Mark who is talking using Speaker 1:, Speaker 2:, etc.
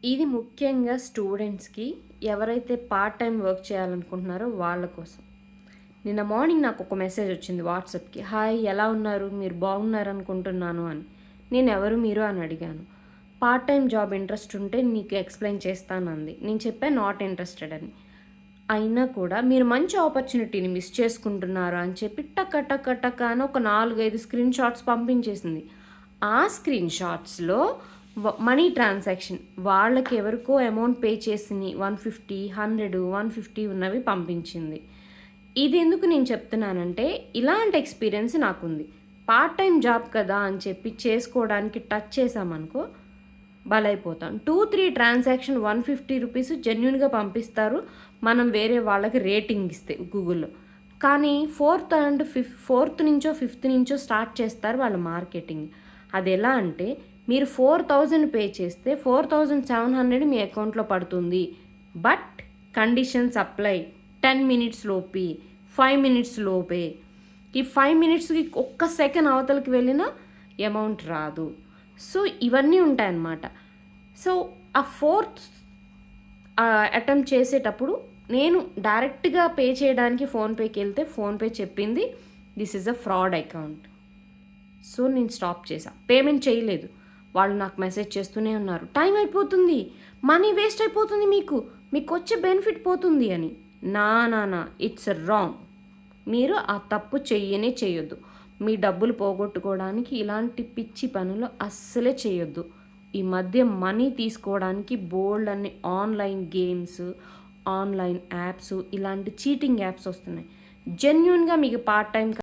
Speaker 1: ఇది ముఖ్యంగా స్టూడెంట్స్‌కి ఎవరైతే పార్ట్ టైమ్ వర్క్ చేయాలనుకుంటున్నారో వాళ్ళ కోసం. నిన్న మార్నింగ్ నాకు ఒక మెసేజ్ వచ్చింది వాట్సాప్‌కి. హాయ్ ఎలా ఉన్నారు? మీరు బాగున్నారనుకుంటున్నాను అని. నేను ఎవరు మీరు అని అడిగాను. పార్ట్ టైమ్ జాబ్ ఇంట్రెస్ట్ ఉంటే నీకు ఎక్స్‌ప్లెయిన్ చేస్తానంది. నేను చెప్పాను నాట్ ఇంట్రెస్టెడ్ అని. అయినా కూడా మీరు మంచి ఆపర్చునిటీని మిస్ చేసుకుంటున్నారు అని చెప్పి టక టక టక అని ఒక 4, 5 స్క్రీన్ షాట్స్ పంపించేసింది. ఆ స్క్రీన్ షాట్స్‌లో మనీ ట్రాన్సాక్షన్ వాళ్ళకి ఎవరికో అమౌంట్ పే చేసినయి 150, 100, 150 ఉన్నవి పంపించింది. ఇది ఎందుకు నేను చెప్తున్నానంటే ఇలాంటి ఎక్స్‌పీరియన్స్ నాకుంది. పార్ట్ టైమ్ జాబ్ కదా అని చెప్పి చేసుకోవడానికి టచ్ చేశామనుకో బలైపోతాం. 2, 3 ట్రాన్సాక్షన్ 150 రూపీస్ జెన్యూన్‌గా పంపిస్తారు. మనం వేరే వాళ్ళకి రేటింగ్ ఇస్తే గూగుల్‌లో. కానీ ఫోర్త్ నుంచో, ఫిఫ్త్ నుంచో స్టార్ట్ చేస్తారు వాళ్ళ మార్కెటింగ్. అదెలా అంటే మీరు 4000 పే చేస్తే 4700 మీ అకౌంట్‌లో పడుతుంది. But conditions apply. 10 మినిట్స్ లోపే, 5 మినిట్స్ లోపే. ఈ 5 మినిట్స్‌కి ఒక్క సెకండ్ అవతలకి వెళ్ళినా అమౌంట్ రాదు. సో, ఇవన్నీ ఉంటాయన్నమాట. సో, ఆ ఫోర్త్ అటెంప్ట్ చేసేటప్పుడు నేను డైరెక్ట్‌గా పే చేయడానికి ఫోన్‌పేకి వెళ్తే ఫోన్‌పే చెప్పింది this is a fraud account. So, నేను స్టాప్ చేశా. పేమెంట్ చేయలేదు. వాళ్ళు నాకు మెసేజ్ చేస్తూనే ఉన్నారు. టైం అయిపోతుంది. మనీ వేస్ట్ అయిపోతుంది మీకు. మీకొచ్చే బెనిఫిట్ పోతుంది అని. నా ఇట్స్ రాంగ్. మీరు ఆ తప్పు చెయ్యనే చేయొద్దు. మీ డబ్బులు పోగొట్టుకోవడానికి ఇలాంటి పిచ్చి పనులు అస్సలే చేయొద్దు. ఈ మధ్య మనీ తీసుకోవడానికి బోల్డ్ అన్ని ఆన్లైన్ గేమ్స్, ఆన్లైన్ యాప్స్ ఇలాంటి చీటింగ్ యాప్స్ వస్తున్నాయి. జెన్యూన్‌గా మీకు పార్ట్ టైం